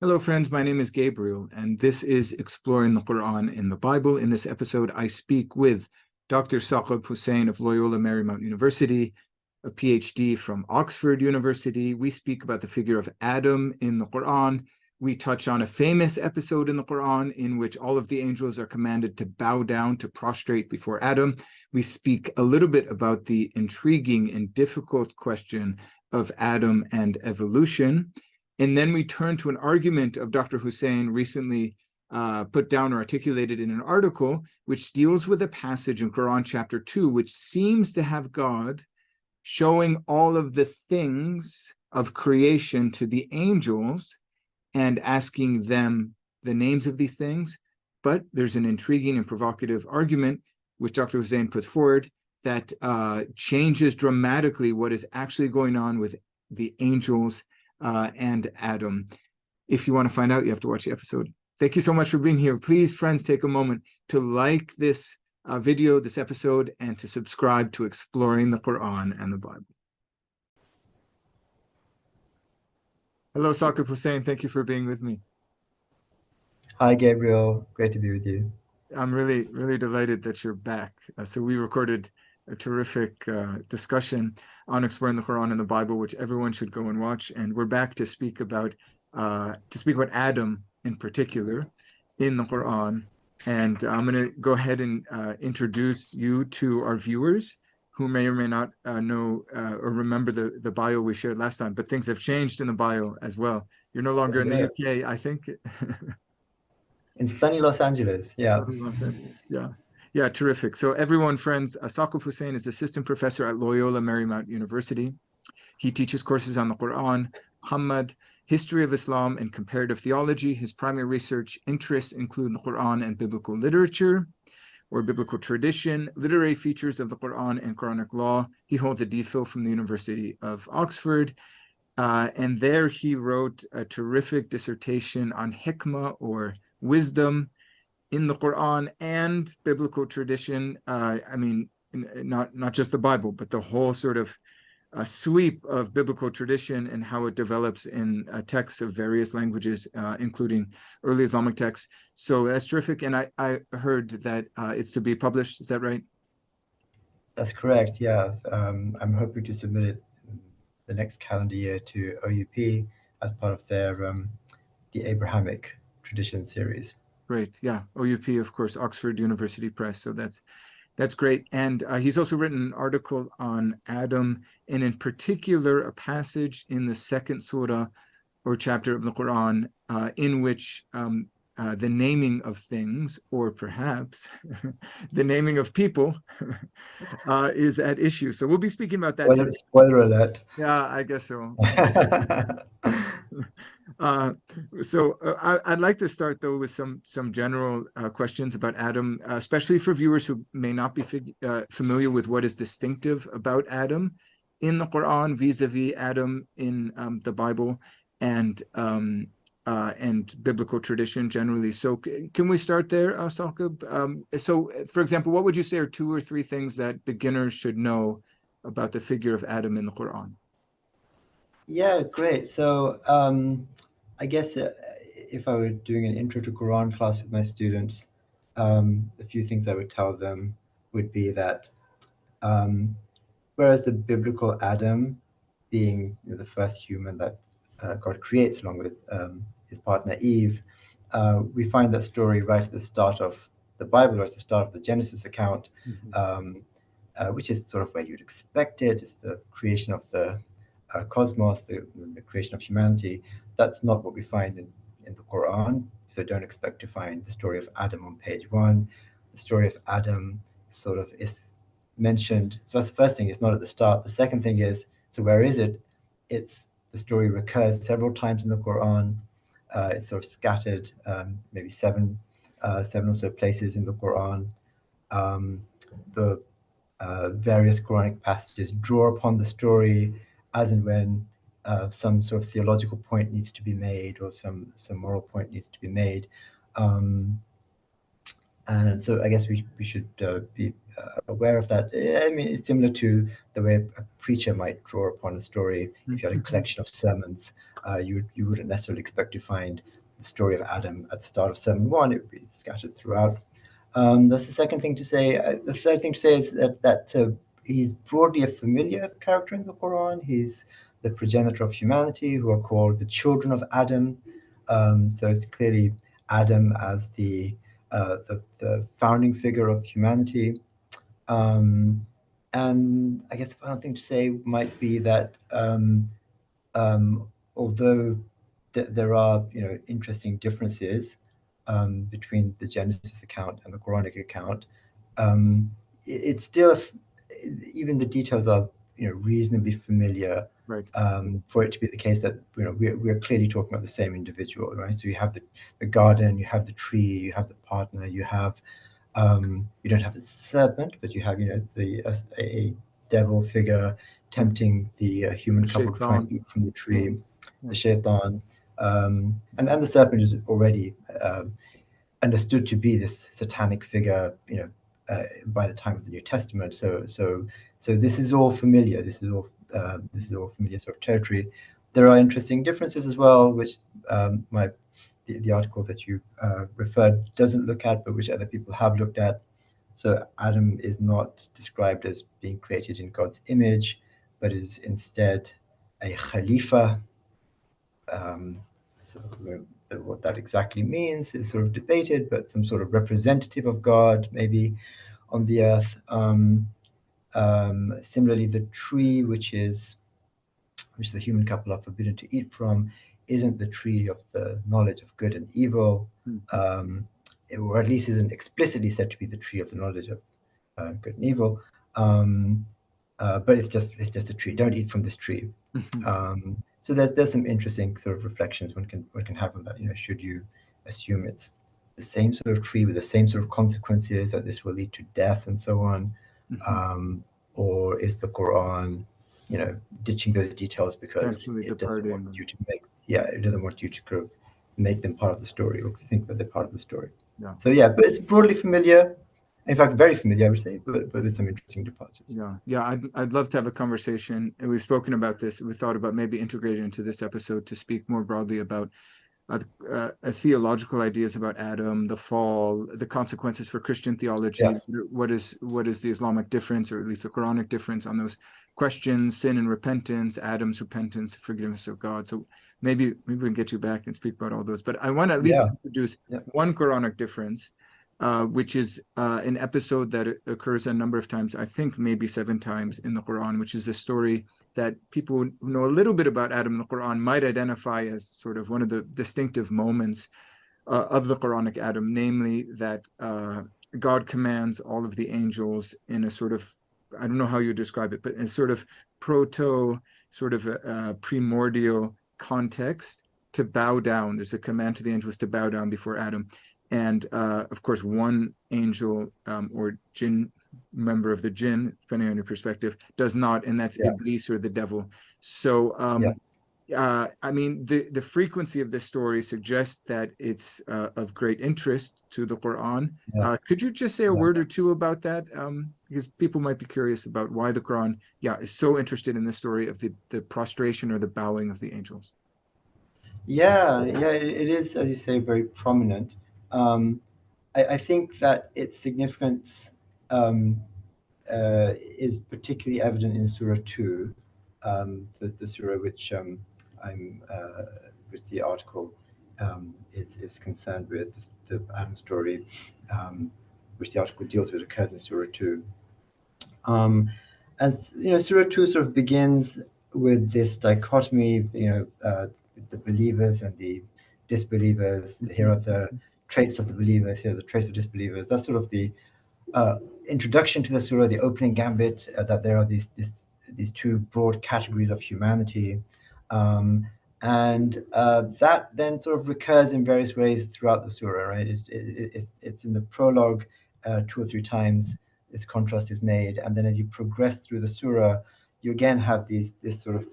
Hello, friends. My name is Gabriel, and this is Exploring the Qur'an in the Bible. In this episode, I speak with Dr. Saqib Hussain of Loyola Marymount University, a PhD from Oxford University. We speak about the figure of Adam in the Qur'an. We touch on a famous episode in the Qur'an in which all of the angels are commanded to bow down, to prostrate before Adam. We speak a little bit about the intriguing and difficult question of Adam and evolution. And then we turn to an argument of Dr. Hussain recently put down or articulated in an article, which deals with a passage in Quran chapter 2, which seems to have God showing all of the things of creation to the angels and asking them the names of these things. But there's an intriguing and provocative argument, which Dr. Hussain puts forward, that changes dramatically what is actually going on with the angels and Adam. If you want to find out, you have to watch the episode. Thank you so much for being here. Please, friends, take a moment to like this video, this episode, and to subscribe to Exploring the Quran and the Bible. Hello, Saqib Hussain. Thank you for being with me. Hi, Gabriel. Great to be with you. I'm really, really delighted that you're back. So we recorded a terrific discussion on Exploring the Quran and the Bible, which everyone should go and watch. And we're back to speak about Adam in particular in the Quran. And I'm going to go ahead and introduce you to our viewers who may or may not know or remember the bio we shared last time. But things have changed in the bio as well. You're no longer in the UK, I think. In sunny Los Angeles, yeah. Sunny Los Angeles, yeah. Yeah, terrific. So everyone, friends, Saqib Hussain is assistant professor at Loyola Marymount University. He teaches courses on the Quran, Muhammad, history of Islam, and comparative theology. His primary research interests include the Quran and biblical literature or biblical tradition, literary features of the Quran and Qur'anic law. He holds a D.Phil from the University of Oxford. And there he wrote a terrific dissertation on hikmah or wisdom in the Quran and biblical tradition. I mean, not just the Bible, but the whole sort of sweep of biblical tradition and how it develops in texts of various languages, including early Islamic texts. So that's terrific. And I heard that it's to be published. Is that right? That's correct, yes. I'm hoping to submit it the next calendar year to OUP as part of their the Abrahamic Tradition series. Great, yeah. OUP, of course, Oxford University Press. So that's great. And he's also written an article on Adam, and in particular, a passage in the second surah or chapter of the Quran in which the naming of things, or perhaps the naming of people, is at issue. So we'll be speaking about that today. Spoiler alert. Yeah, I guess so. I'd like to start though with some general questions about Adam, especially for viewers who may not be familiar with what is distinctive about Adam in the Quran vis-a-vis Adam in the Bible and biblical tradition generally. So can we start there, Saqib? So, for example, what would you say are 2 or 3 things that beginners should know about the figure of Adam in the Quran? Yeah, great. So I guess if I were doing an intro to Quran class with my students, a few things I would tell them would be that whereas the biblical Adam being the first human that God creates along with his partner Eve, we find that story right at the start of the Bible, right at the start of the Genesis account, which is sort of where you'd expect it. It's the creation of the cosmos, the creation of humanity. That's not what we find in the Quran. So don't expect to find the story of Adam on page 1. The story of Adam sort of is mentioned. So that's the first thing, it's not at the start. The second thing is, so where is it? The story recurs several times in the Quran. It's sort of scattered, maybe seven or so places in the Quran. The various Quranic passages draw upon the story as and when some sort of theological point needs to be made or some moral point needs to be made. And so I guess we should be aware of that. I mean, it's similar to the way a preacher might draw upon a story. If you had a collection of sermons, you wouldn't necessarily expect to find the story of Adam at the start of sermon one. It would be scattered throughout. That's the second thing to say. The third thing to say is that he's broadly a familiar character in the Quran. He's the progenitor of humanity, who are called the children of Adam. So it's clearly Adam as the founding figure of humanity. And I guess the final thing to say might be that although there are interesting differences between the Genesis account and the Quranic account, it's still even the details are reasonably familiar. Right. For it to be the case that we're clearly talking about the same individual, right? So you have the garden, you have the tree, you have the partner, you have you don't have the serpent, but you have a devil figure tempting the human The couple to try and shaitan. eat from the tree, Yes. the shaitan, and the serpent is already understood to be this satanic figure, by the time of the New Testament. So this is all familiar. This is all familiar sort of territory. There are interesting differences as well, which the article that you referred doesn't look at, but which other people have looked at. So Adam is not described as being created in God's image, but is instead a Khalifa. So what that exactly means is sort of debated, but some sort of representative of God maybe on the earth. Similarly, the tree, which the human couple are forbidden to eat from, isn't the tree of the knowledge of good and evil, or at least isn't explicitly said to be the tree of the knowledge of good and evil. But it's just a tree. Don't eat from this tree. So there's some interesting sort of reflections one can have on that. Should you assume it's the same sort of tree with the same sort of consequences, that this will lead to death and so on, or is the Quran, ditching those details because it doesn't want you to it doesn't want you to kind of make them part of the story or think that they're part of the story. Yeah. So yeah, but it's broadly familiar. In fact, very familiar, I would say, but there's some interesting departures. Yeah. I'd love to have a conversation, and we've spoken about this. We thought about maybe integrating into this episode to speak more broadly about theological ideas about Adam, the fall, the consequences for Christian theology. Yes. What is the Islamic difference, or at least the Quranic difference on those questions: sin and repentance, Adam's repentance, forgiveness of God. So maybe we can get you back and speak about all those. But I want to at least introduce one Quranic difference, which is an episode that occurs a number of times, I think maybe 7 times in the Quran, which is a story that people who know a little bit about Adam in the Quran might identify as sort of one of the distinctive moments of the Quranic Adam, namely that God commands all of the angels in a sort of, I don't know how you describe it, but in a sort of primordial context to bow down. There's a command to the angels to bow down before Adam. And of course, one angel or jinn, member of the jinn, depending on your perspective, does not, and that's Iblis, or the devil. So, I mean, the frequency of this story suggests that it's of great interest to the Quran. Could you just say a word or two about that? Because people might be curious about why the Quran, is so interested in the story of the prostration or the bowing of the angels. It is, as you say, very prominent. I think that its significance is particularly evident in Surah 2, the surah which which the article is concerned with, the Adam story, which the article deals with, occurs in Surah 2. As Surah 2 sort of begins with this dichotomy, the believers and the disbelievers. Here are the traits of the believers, here are the traits of disbelievers. That's sort of the introduction to the surah, the opening gambit, that there are these two broad categories of humanity. And that then sort of recurs in various ways throughout the surah, right? It's in the prologue 2 or 3 times. This contrast is made, and then as you progress through the surah, you again have this sort of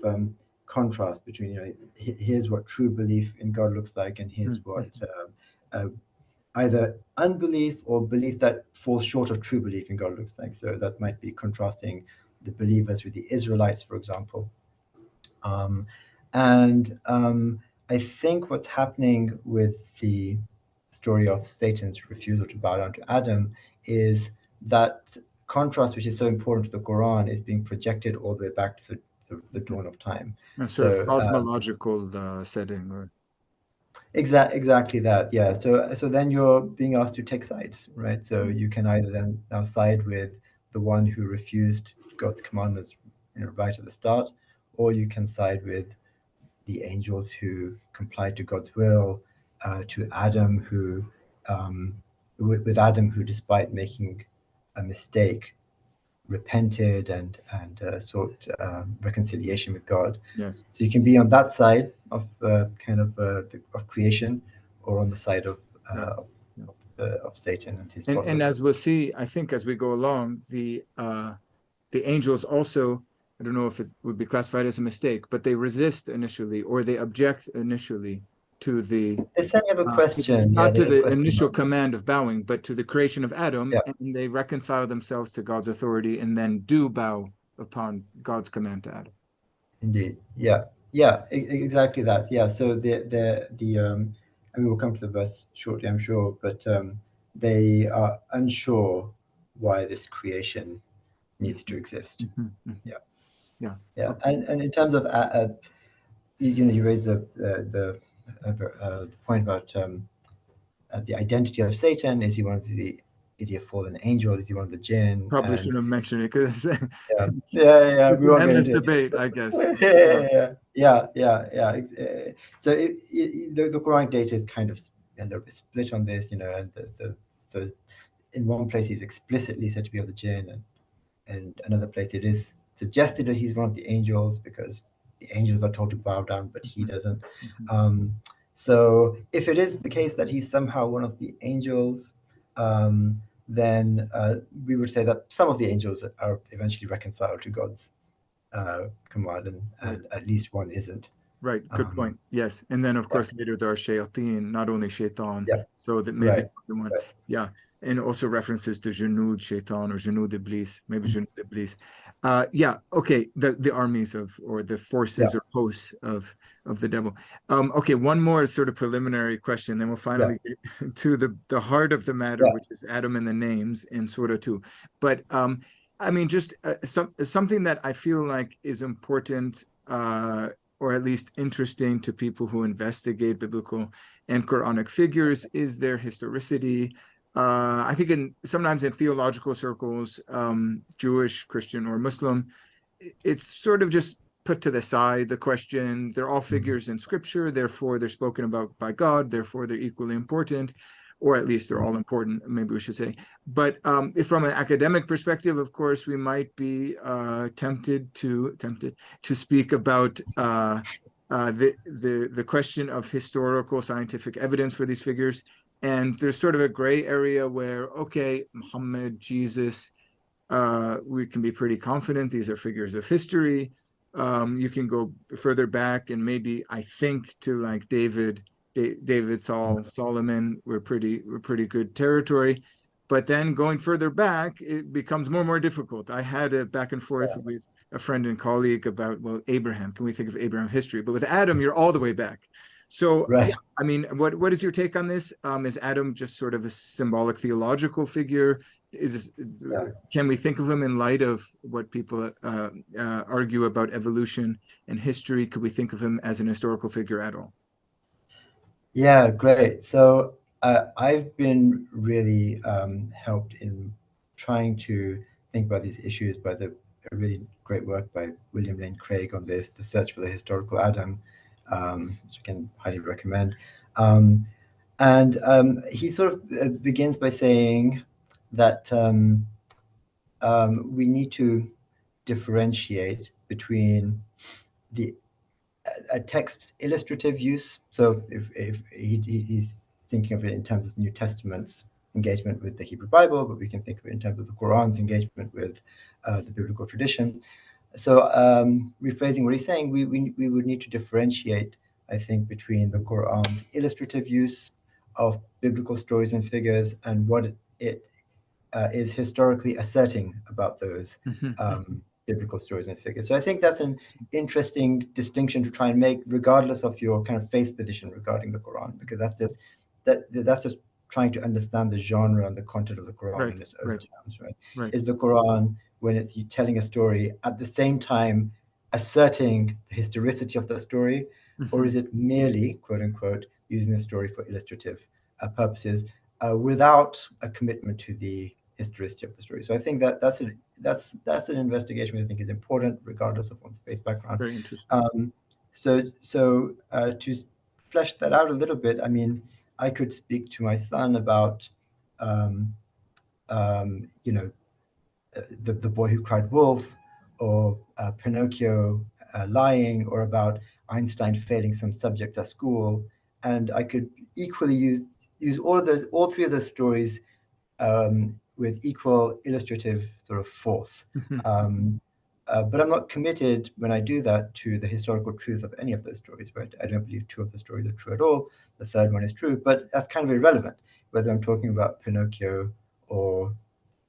contrast between, here's what true belief in God looks like, and here's what either unbelief or belief that falls short of true belief in God looks like. So that might be contrasting the believers with the Israelites, for example. Um, and I think what's happening with the story of Satan's refusal to bow down to Adam is that contrast, which is so important to the Quran, is being projected all the way back to the dawn of time. A sort of So cosmological setting, or exactly that, yeah. So then you're being asked to take sides, right? So you can either then now side with the one who refused God's commandments, right at the start, or you can side with the angels who complied to God's will, to Adam who, with Adam who, despite making a mistake, repented and sought reconciliation with God. yes. So you can be on that side of of creation, or on the side of Yeah. uh, Yeah. of Satan and his And as followers. we'll see, I think as we go along, the angels also, I don't know if it would be classified as a mistake, but they resist initially, or they object initially to the They said you have a question. Yeah, not they to have a the question initial mark. command of bowing, but to the creation of Adam, Yeah, and they reconcile themselves to God's authority and then do bow upon God's command to Adam. indeed. Yeah, yeah, exactly that. Yeah. So the I mean, we'll come to the verse shortly, I'm sure, but they are unsure why this creation needs to exist. Mhm, mhm. Yeah, Yeah. yeah. Okay. And in terms of you raised the point about the identity of Satan. Is he a fallen angel? Is he one of the jinn? Probably And shouldn't have mentioned it because yeah, yeah, yeah. it's We an won't get endless into it. debate, I guess. Yeah, Yeah. So the Quranic data is kind of a little bit split on this, and the in one place he's explicitly said to be of the jinn, and another place it is suggested that he's one of the angels because the angels are told to bow down, but he Mhm, doesn't. mhm. Um, so if it is the case that he's somehow one of the angels, then we would say that some of the angels are eventually reconciled to God's command, Right. and at least one isn't. Right, good Um, point. Yes. And then, of yeah, course, later there are shayateen, not only shaitan, yeah, so that maybe right, the one, right. yeah. And also references to Junud shaitan or Junud iblis, maybe Junud iblis. Yeah, okay, the armies of, or the Yeah, forces or hosts of the devil. Okay, one more sort of preliminary question, then we'll yeah, finally get to the heart of the matter, yeah, which is Adam and the names in Surah 2. But I mean, just something that I feel like is important, or at least interesting to people who investigate biblical and Quranic figures, is their historicity. I think sometimes in theological circles, Jewish, Christian, or Muslim, it's sort of just put to the side the question. They're all mhm, figures in Scripture, therefore they're spoken about by God, therefore they're equally important, or at least they're mhm. all important, maybe we should say. But if from an academic perspective, of course, we might be tempted to speak about the question of historical scientific evidence for these figures. And there's sort of a gray area where, okay, Muhammad, Jesus, we can be pretty confident these are figures of history. You can go further back and maybe I think to like David, Saul, Solomon. We're pretty good territory. But then going further back, it becomes more and more difficult. I had a back and forth Yeah, with a friend and colleague about, well, Abraham. Can we think of Abraham history? But with Adam, you're all the way back. So yeah, right. I mean, what is your take on this? Is Adam just sort of a symbolic theological figure? Is Yeah. Can we think of him in light of what people argue about evolution and history? Could we think of him as an historical figure at all? Yeah, great. So I've been really helped in trying to think about these issues by the a really great work by William Lane Craig on this, The Search for the Historical Adam, which I can highly recommend. Um, and he sort of begins by saying that we need to differentiate between the a text's illustrative use. So if he's thinking of it in terms of the New Testament's engagement with the Hebrew Bible, but we can think of it in terms of the Quran's engagement with the biblical tradition. So rephrasing what he's saying, we would need to differentiate, I think, between the Quran's illustrative use of biblical stories and figures and what it is historically asserting about those biblical stories and figures. So I think that's an interesting distinction to try and make, regardless of your kind of faith position regarding the Quran, because that's just trying to understand the genre and the content of the Quran in its own terms, right? Is the Quran, when it's telling a story, at the same time asserting the historicity of the story, or is it merely, quote unquote, using the story for illustrative purposes without a commitment to the historicity of the story? So I think that's an investigation which I think is important, regardless of one's faith background. Very interesting. So to flesh that out a little bit, I mean, I could speak to my son about, the boy who cried wolf, or Pinocchio lying, or about Einstein failing some subjects at school, and I could equally use all three of those stories with equal illustrative sort of force. But I'm not committed when I do that to the historical truth of any of those stories, right? I don't believe two of the stories are true at all. The third one is true, but that's kind of irrelevant, whether I'm talking about Pinocchio or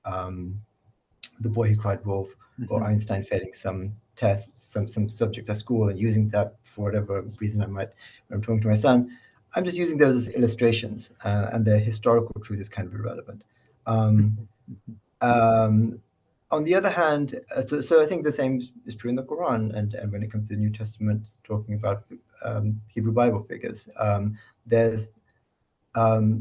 the boy who cried wolf, or Einstein failing some tests, some subjects at school, and using that for whatever reason when I'm talking to my son. I'm just using those as illustrations, and the historical truth is kind of irrelevant. On the other hand, so I think the same is true in the Quran, and when it comes to the New Testament, talking about Hebrew Bible figures, there's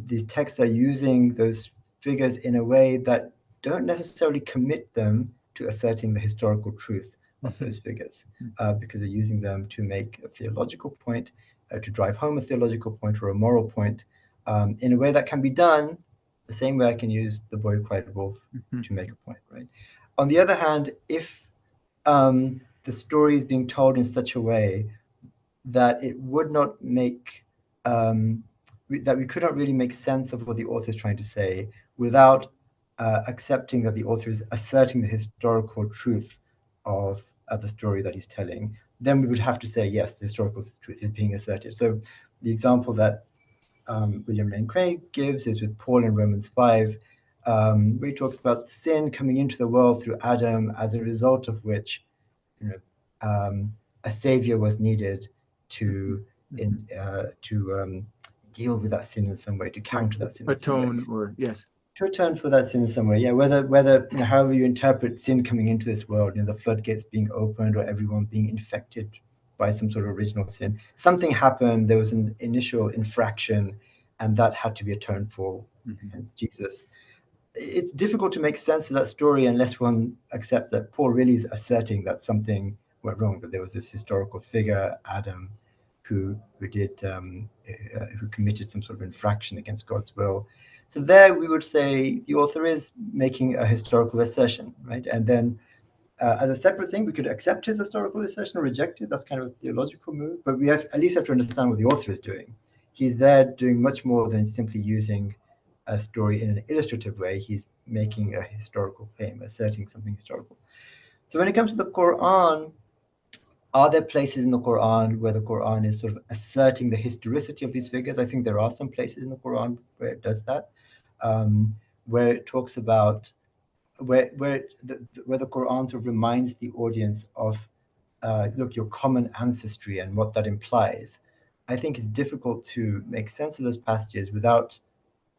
these texts are using those figures in a way that don't necessarily commit them to asserting the historical truth of those figures, because they're using them to make a theological point, to drive home a theological point or a moral point, in a way that can be done the same way I can use the boy who cried wolf to make a point, right? On the other hand, if the story is being told in such a way that it would not make, that we could not really make sense of what the author is trying to say without accepting that the author is asserting the historical truth of the story that he's telling, then we would have to say, yes, the historical truth is being asserted. So the example that William Lane Craig gives is with Paul in Romans 5, where he talks about sin coming into the world through Adam, as a result of which, a savior was needed to deal with that sin in some way, to counter that sin. Atone, or yes. To atone for that sin in some way, yeah. Whether however you interpret sin coming into this world, the floodgates being opened, or everyone being infected by some sort of original sin. Something happened. There was an initial infraction, and that had to be atoned for. Hence Jesus. It's difficult to make sense of that story unless one accepts that Paul really is asserting that something went wrong, that there was this historical figure, Adam, who committed some sort of infraction against God's will. So there we would say the author is making a historical assertion, right? And then as a separate thing, we could accept his historical assertion or reject it. That's kind of a theological move, but we at least have to understand what the author is doing. He's there doing much more than simply using a story in an illustrative way. He's making a historical claim, asserting something historical. So when it comes to the Quran, are there places in the Quran where the Quran is sort of asserting the historicity of these figures? I think there are some places in the Quran where it does that, where it talks about where the Quran sort of reminds the audience of, look, your common ancestry and what that implies. I think it's difficult to make sense of those passages without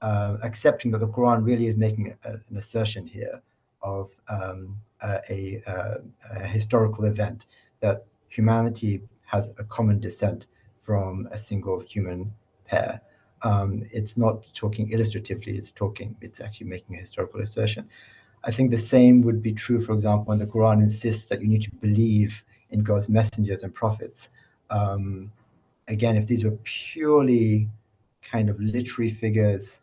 accepting that the Quran really is making an assertion here of a historical event, that humanity has a common descent from a single human pair. It's not talking illustratively, it's actually making a historical assertion. I think the same would be true, for example, when the Quran insists that you need to believe in God's messengers and prophets. Again, if these were purely kind of literary figures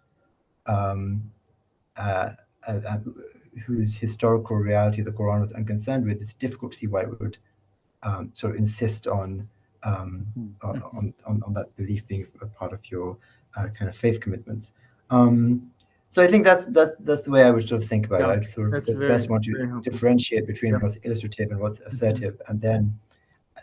whose historical reality the Quran was unconcerned with, it's difficult to see why it would sort of insist on that belief being a part of your kind of faith commitments. So I think that's the way I would sort of think about it. I sort of first want to differentiate between what's illustrative and what's assertive, and then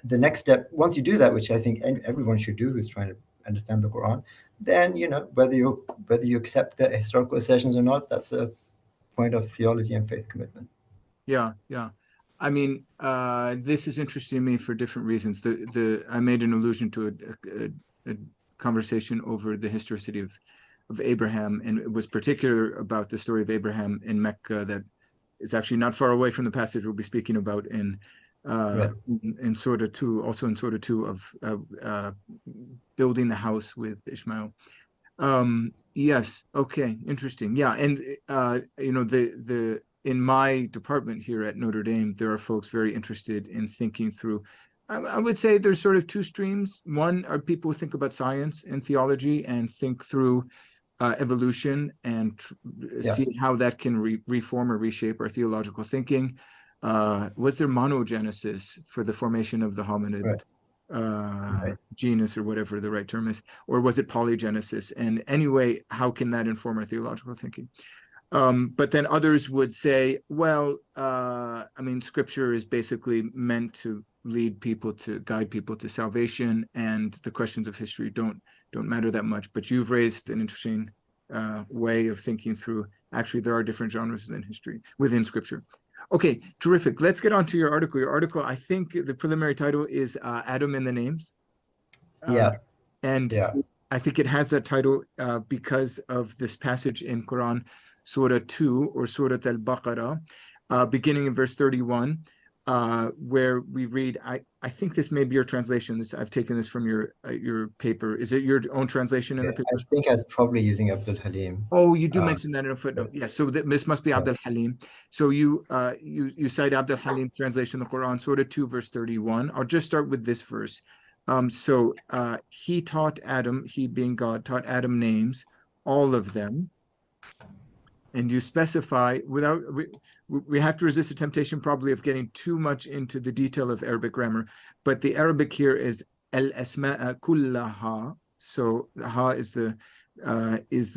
the next step, once you do that, which I think everyone should do who's trying to understand the Quran, then whether you accept the historical assertions or not, that's a point of theology and faith commitment. Yeah, yeah. I mean, this is interesting to me for different reasons. I made an allusion to a conversation over the historicity of Abraham, and it was particular about the story of Abraham in Mecca that is actually not far away from the passage we'll be speaking about Right. in Surah 2, also in Surah 2 of building the house with Ishmael. Yes, okay, interesting. Yeah, and the in my department here at Notre Dame, there are folks very interested in thinking through. I would say there's sort of two streams. One are people who think about science and theology and think through evolution and see how that can reform or reshape our theological thinking. Was there monogenesis for the formation of the hominid genus, or whatever the right term is, or was it polygenesis? And anyway, how can that inform our theological thinking? But then others would say, well, I mean, scripture is basically meant to lead people, to guide people to salvation, and the questions of history don't matter that much. But you've raised an interesting way of thinking through, actually, there are different genres within scripture. Okay, terrific. Let's get on to your article. Your article, I think the preliminary title is Adam in the Names. And I think it has that title because of this passage in Quran, Surah 2 or Surah Al-Baqarah, beginning in verse 31, where we read, I think this may be your translation. I've taken this from your paper. Is it your own translation in the paper? I think I was probably using Abdul Halim. Oh, you do mention that in a footnote. Yes, so this must be Abdul Halim. So you cite Abdul Halim's translation of the Quran, Surah 2, verse 31. I'll just start with this verse. So he taught Adam, he being God, taught Adam names, all of them. And you specify, we have to resist the temptation probably of getting too much into the detail of Arabic grammar, but the Arabic here is al-asma'a kullaha. So the ha is the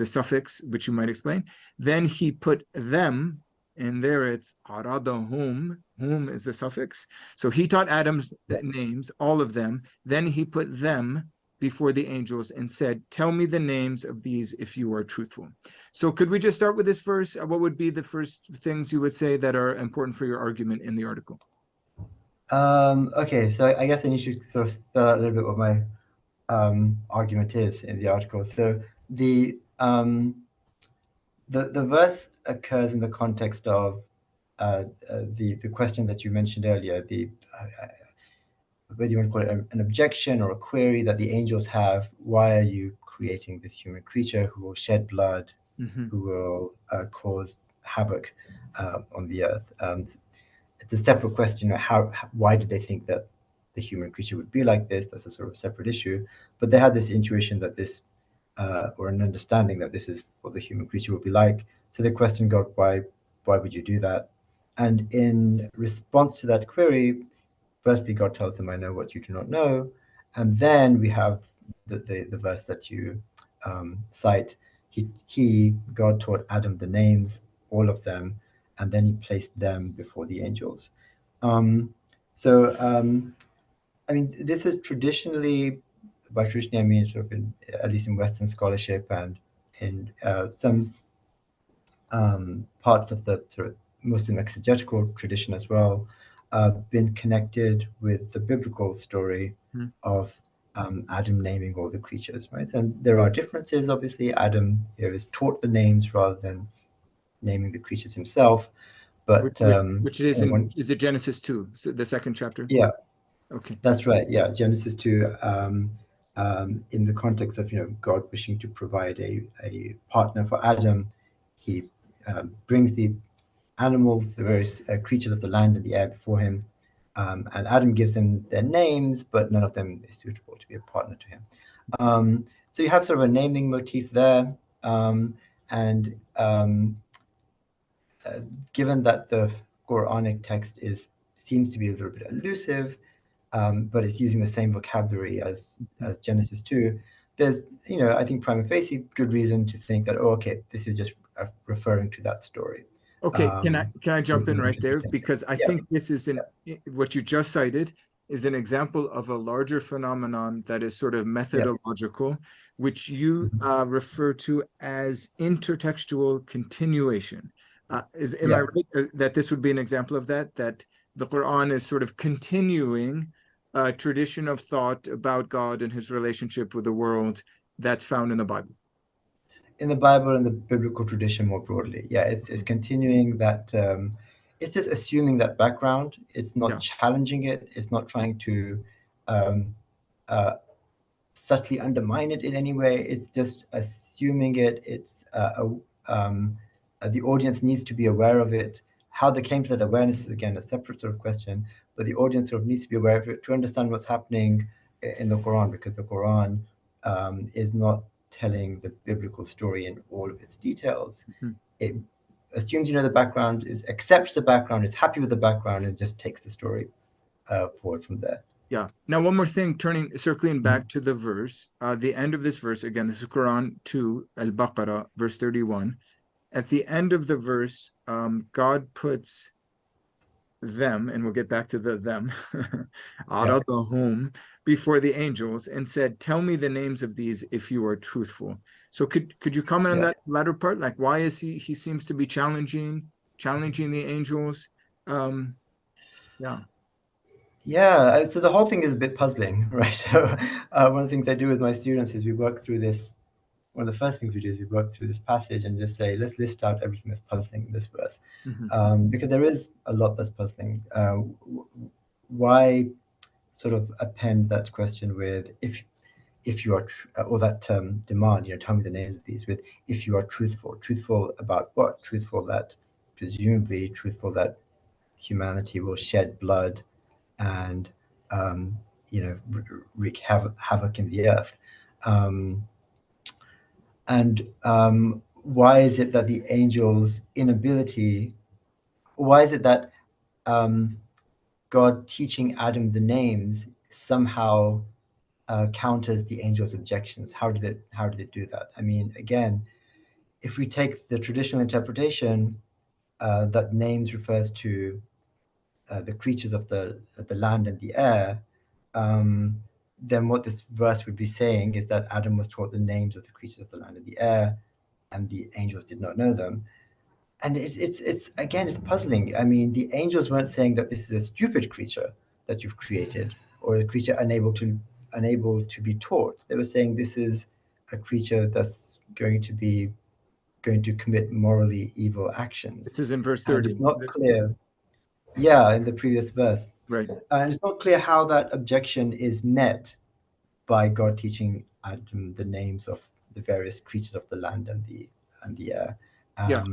suffix, which you might explain. Then he put them, and there it's aradahum, whom is the suffix. So he taught Adam's names, all of them. Then he put them before the angels and said, tell me the names of these if you are truthful. So could we just start with this verse? What would be the first things you would say that are important for your argument in the article? Okay, so I guess I need to sort of spell out a little bit what my argument is in the article. So the verse occurs in the context of the question that you mentioned earlier, whether you want to call it an objection or a query that the angels have. Why are you creating this human creature who will shed blood, who will cause havoc on the earth? It's a separate question. Why did they think that the human creature would be like this? That's a sort of separate issue. But they had this intuition that this, or an understanding that this is what the human creature would be like. So they questioned God, why would you do that? And in response to that query, firstly, God tells them, I know what you do not know. And then we have the verse that you cite. God taught Adam the names, all of them, and then he placed them before the angels. I mean, this is traditionally, by traditionally I mean sort of at least in Western scholarship and in some parts of the sort of Muslim exegetical tradition as well, been connected with the biblical story of Adam naming all the creatures, right? And there are differences, obviously. Adam here is taught the names rather than naming the creatures himself. But which is is it Genesis 2, the second chapter? Yeah. Okay. That's right. Yeah, Genesis 2, in the context of God wishing to provide a partner for Adam, he brings the animals, the various creatures of the land and the air before him, and Adam gives them their names, but none of them is suitable to be a partner to him. So you have sort of a naming motif there, and given that the Qur'anic text seems to be a little bit elusive, but it's using the same vocabulary as Genesis 2, there's, I think prima facie good reason to think that, okay, this is just referring to that story. Okay, can I jump in right there? Because I think this is what you just cited is an example of a larger phenomenon that is sort of Yes. methodological, which you refer to as intertextual continuation. Am I Yeah. right that this would be an example of that? That the Quran is sort of continuing a tradition of thought about God and his relationship with the world that's found in the Bible. In the Bible and the biblical tradition more broadly. Yeah, it's continuing that. It's just assuming that background. It's not challenging it. It's not trying to um, uh, subtly undermine it in any way. It's just assuming it. The audience needs to be aware of it. How they came to that awareness is again a separate sort of question, but the audience sort of needs to be aware of it to understand what's happening in the Quran, because the Quran is not telling the biblical story in all of its details. Mm-hmm. It assumes you know the background, accepts the background, is happy with the background, and just takes the story forward from there. Yeah. Now, one more thing, circling back to the verse, the end of this verse, again, this is Quran 2, Al-Baqarah, verse 31. At the end of the verse, God puts them, and we'll get back to the them, Aradahum, before the angels and said, tell me the names of these if you are truthful. So could you comment on that latter part? Like, why is he seems to be challenging the angels? Yeah. Yeah, so the whole thing is a bit puzzling, right? So one of the things I do with my students is we work through this. One of the first things we do is we work through this passage and just say, let's list out everything that's puzzling in this verse, because there is a lot that's puzzling. Why sort of append that question with if you are or that demand, tell me the names of these, with if you are truthful about what? Truthful that humanity will shed blood and wreak havoc in the earth. Why is it that the angels' inability? Why is it that God teaching Adam the names somehow counters the angels' objections? How did it do that? I mean, again, if we take the traditional interpretation that names refers to the creatures of the land and the air, then what this verse would be saying is that Adam was taught the names of the creatures of the land and the air, and the angels did not know them. And it's again, it's puzzling. I mean, the angels weren't saying that this is a stupid creature that you've created, or a creature unable to be taught. They were saying this is a creature that's going to commit morally evil actions. This is in verse And 30. it's not clear. Yeah, in the previous verse. Right. And it's not clear how that objection is met by God teaching Adam the names of the various creatures of the land and the air. Yeah.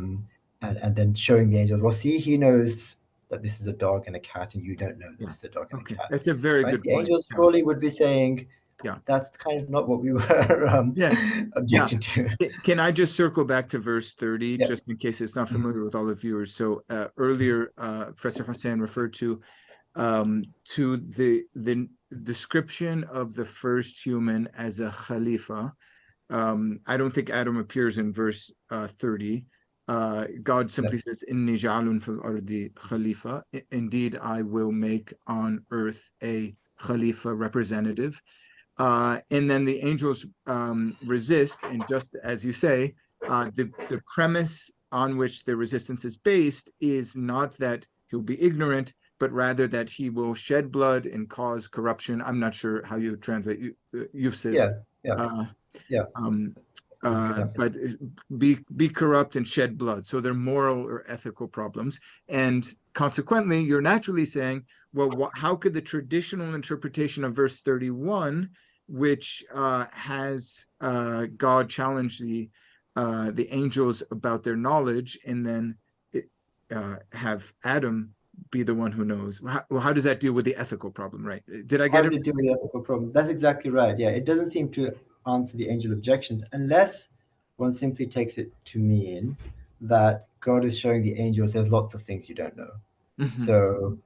And then showing the angels, well, see, he knows that this is a dog and a cat, and you don't know that this is a dog and a cat. That's a very right? good The point. angels surely would be saying, Yeah. that's kind of not what we were Yes. objecting to. Can I just circle back to verse 30, Yeah. just in case it's not familiar with all the viewers? So earlier, Professor Hussain referred to the description of the first human as a khalifa. I don't think Adam appears in verse 30. God simply says, "Inni ja'alun fil ardi khalifa." Indeed, I will make on earth a khalifa representative. And then the angels resist, and just as you say, the premise on which the resistance is based is not that he'll be ignorant, but rather that he will shed blood and cause corruption. I'm not sure how you translate you've said. But be corrupt and shed blood. So they're moral or ethical problems. And consequently, you're naturally saying, well, how could the traditional interpretation of verse 31, which has God challenge the angels about their knowledge, and then have Adam be the one who knows? How does that deal with the ethical problem, right? Did I get it? How does it deal with the ethical problem? That's exactly right. Yeah, it doesn't seem to answer the angel objections unless one simply takes it to mean that God is showing the angels there's lots of things you don't know. So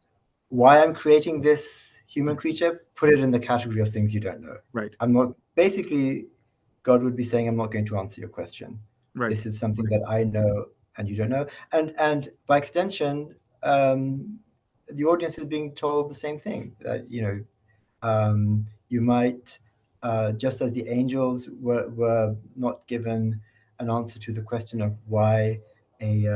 why I'm creating this human creature, put it in the category of things you don't know. Right. I'm not, basically, God would be saying, I'm not going to answer your question. Right. This is something that I know and you don't know. And by extension, the audience is being told the same thing, that, you might, just as the angels were not given an answer to the question of why a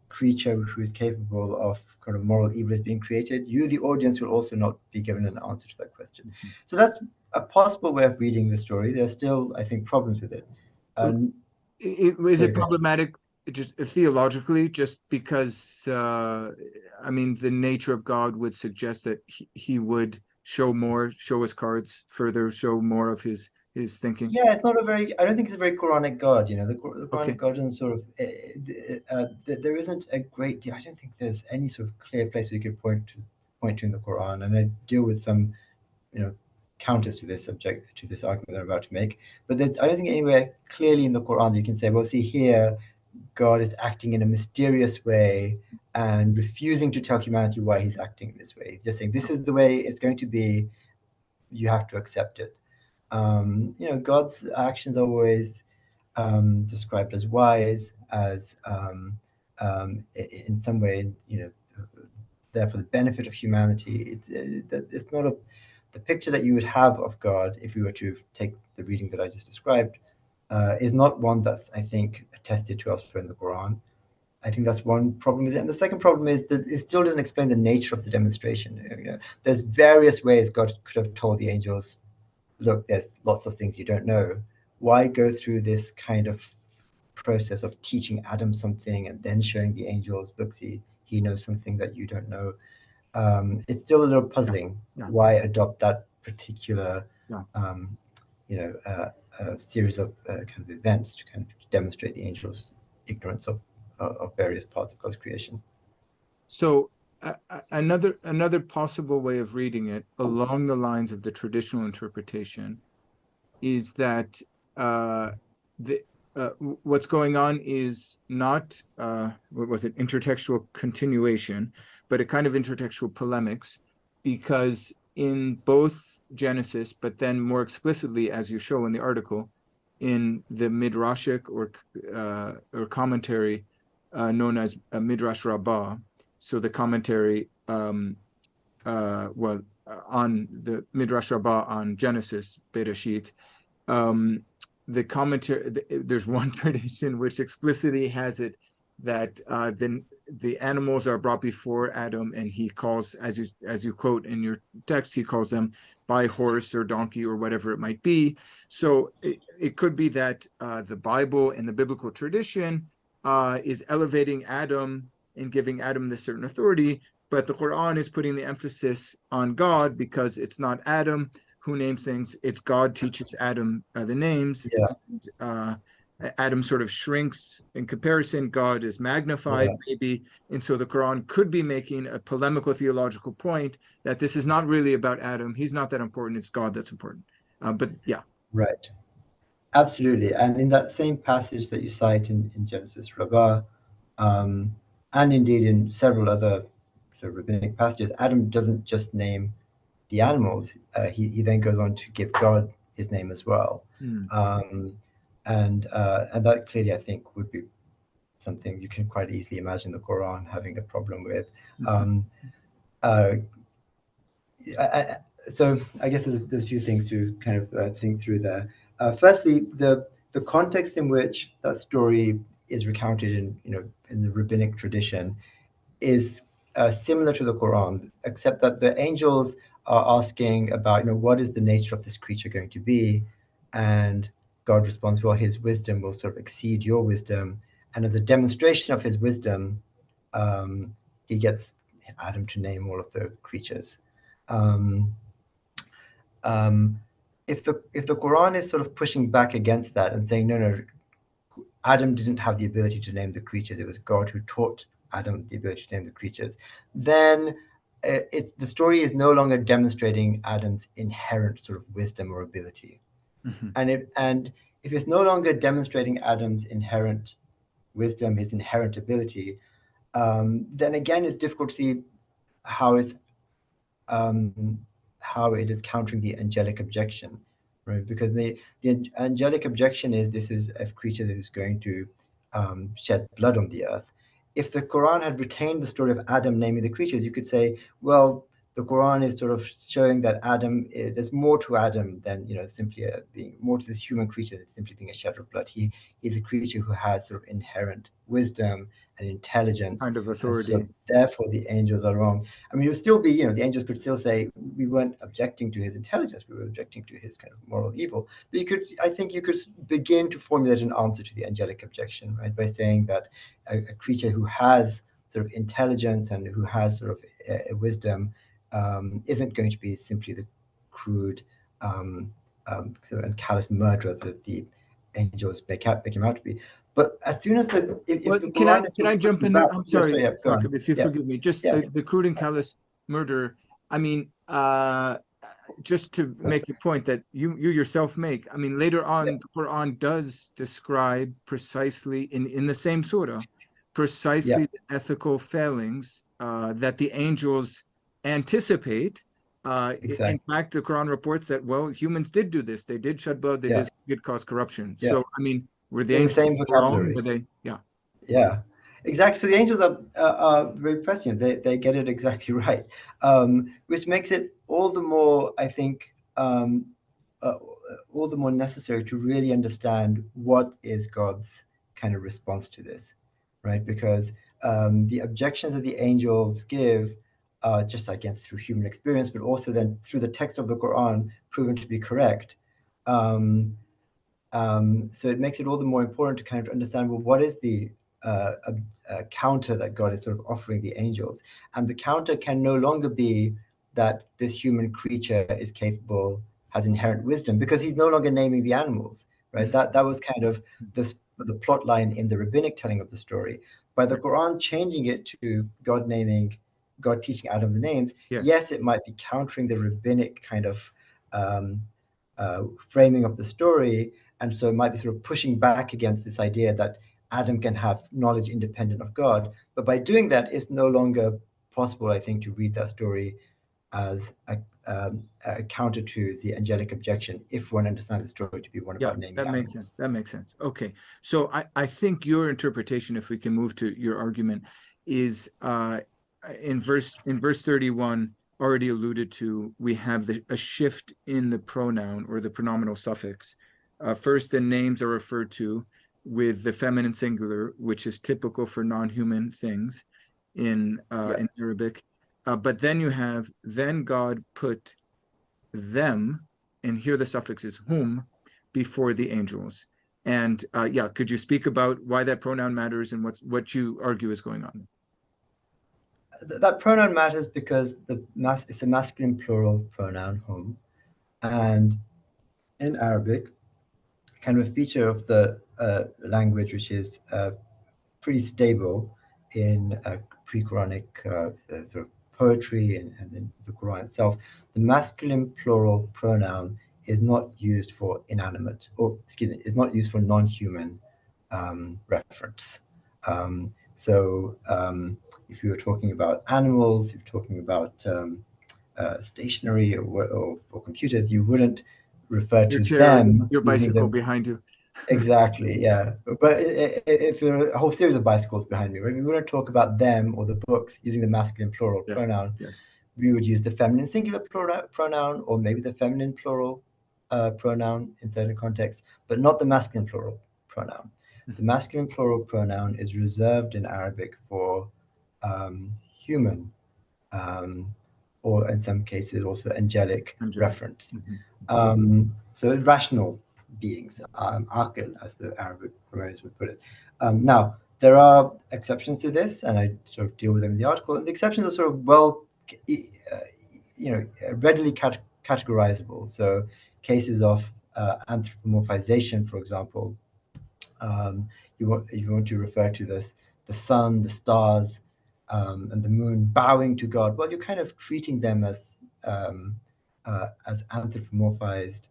creature who is capable of kind of moral evil is being created, you, the audience, will also not be given an answer to that question. Mm-hmm. So that's a possible way of reading the story. There's still, I think, problems with it. Is it problematic just theologically, just because, I mean, the nature of God would suggest that he would show his cards further, show more of his thinking? Yeah, it's not a very, I don't think it's a very Quranic God, the Quranic Okay. God doesn't sort of, there isn't a great deal, I don't think there's any sort of clear place we could point to in the Quran, and I deal with some, counters to this subject, to this argument that I'm about to make, but I don't think anywhere clearly in the Quran that you can say, well, see here, God is acting in a mysterious way and refusing to tell humanity why he's acting this way. He's just saying, this is the way it's going to be, you have to accept it. God's actions are always described as wise, as in some way, there for the benefit of humanity. It's not the picture that you would have of God if you were to take the reading that I just described, is not one that's, I think, attested to us for in the Quran. I think that's one problem with it. And the second problem is that it still doesn't explain the nature of the demonstration. There's various ways God could have told the angels, look, there's lots of things you don't know. Why go through this kind of process of teaching Adam something and then showing the angels, look, see, he knows something that you don't know? It's still a little puzzling. Why adopt that particular series of kind of events to kind of demonstrate the angels' ignorance of various parts of God's creation. So another possible way of reading it along the lines of the traditional interpretation is that what's going on is not intertextual continuation, but a kind of intertextual polemics, because in both Genesis, but then more explicitly, as you show in the article, in the midrashic or commentary known as Midrash Rabbah, so the commentary on the Midrash Rabbah on Genesis, Bereshit, the commentary, there's one tradition which explicitly has it that the animals are brought before Adam, and he calls, as you quote in your text, he calls them by horse or donkey or whatever it might be. So it could be that the Bible and the biblical tradition is elevating Adam and giving Adam this certain authority, but the Quran is putting the emphasis on God because it's not Adam who names things, it's God teaches Adam the names. Yeah. Adam sort of shrinks in comparison, God is magnified, maybe, and so the Quran could be making a polemical theological point that this is not really about Adam, he's not that important, it's God that's important. But yeah. Right. Absolutely. And in that same passage that you cite in Genesis Rabbah, and indeed in several other sort of rabbinic passages, Adam doesn't just name the animals, he then goes on to give God his name as well. And that clearly, I think, would be something you can quite easily imagine the Quran having a problem with. So I guess there's a few things to kind of think through there. Firstly, the context in which that story is recounted in the rabbinic tradition is similar to the Quran, except that the angels are asking about, what is the nature of this creature going to be? And God responds, well, his wisdom will sort of exceed your wisdom. And as a demonstration of his wisdom, he gets Adam to name all of the creatures. If the Quran is sort of pushing back against that and saying, no, Adam didn't have the ability to name the creatures, it was God who taught Adam the ability to name the creatures, then the story is no longer demonstrating Adam's inherent sort of wisdom or ability. And if it's no longer demonstrating Adam's inherent wisdom, his inherent ability, then again it's difficult to see how it is countering the angelic objection, right? Because the angelic objection is, this is a creature that is going to shed blood on the earth. if the Quran had retained the story of Adam naming the creatures, you could say, well, the Quran is sort of showing that there's more to Adam than simply being more to this human creature than simply being a shedder of blood. He's a creature who has sort of inherent wisdom and intelligence, Kind of and so authority. therefore the angels are wrong. I mean, it would still be, the angels could still say we weren't objecting to his intelligence, we were objecting to his kind of moral evil. But I think you could begin to formulate an answer to the angelic objection, right, by saying that a creature who has sort of intelligence and who has sort of wisdom isn't going to be simply the crude sort of and callous murderer that the angels make him out to be. But as soon as if the Quran is Can I jump in there? I'm sorry, Saqib, if you forgive me. Just the crude and callous murder. I mean, just to make a point that you yourself make. I mean, later on, the Quran does describe precisely in the same surah, precisely the ethical failings that the angels anticipate. Exactly. In fact, the Quran reports that, well, humans did do this. They did shed blood. They did cause corruption. So, I mean, were the angels the same wrong? vocabulary. Were they? Yeah, exactly. So the angels are very prescient. They get it exactly right, which makes it all the more, I think, all the more necessary to really understand what is God's kind of response to this, right? Because the objections that the angels give, just again through human experience, but also then through the text of the Quran, proven to be correct. So it makes it all the more important to kind of understand, well, what is the counter that God is sort of offering the angels? And the counter can no longer be that this human creature is capable, has inherent wisdom, because he's no longer naming the animals, right? That was kind of the plot line in the rabbinic telling of the story. By the Quran changing it to God teaching Adam the names, yes, it might be countering the rabbinic kind of framing of the story, and so it might be sort of pushing back against this idea that Adam can have knowledge independent of God. But by doing that, it's no longer possible, I think, to read that story as a counter to the angelic objection if one understands the story to be one about naming that makes sense. That makes sense. Okay. So I think your interpretation, if we can move to your argument, is in verse 31, already alluded to, we have a shift in the pronoun or the pronominal suffix. First, the names are referred to with the feminine singular, which is typical for non-human things in Arabic. But then you have, then God put them, and here the suffix is whom, before the angels. And could you speak about why that pronoun matters and what you argue is going on? That pronoun matters because it's a masculine plural pronoun, whom, and in Arabic, kind of a feature of the language which is pretty stable in pre-Quranic sort of poetry and in the Quran itself, the masculine plural pronoun is not used for inanimate, or excuse me, is not used for non-human reference. If you were talking about animals, if you're talking about stationery or computers, you wouldn't refer to them your using bicycle them. behind you. Exactly, yeah. But if there are a whole series of bicycles behind me, right, we wouldn't talk about them or the books using the masculine plural pronoun. We would use the feminine singular pronoun or maybe the feminine plural pronoun in certain contexts, but not the masculine plural pronoun. The masculine plural pronoun is reserved in Arabic for human, or in some cases also angelic reference. So rational beings, aqil, as the Arabic grammarians would put it. Now, there are exceptions to this, and I sort of deal with them in the article. And the exceptions are sort of readily categorizable. So cases of anthropomorphization, for example, you want to refer to the sun, the stars, and the moon bowing to God. Well, you're kind of treating them as anthropomorphized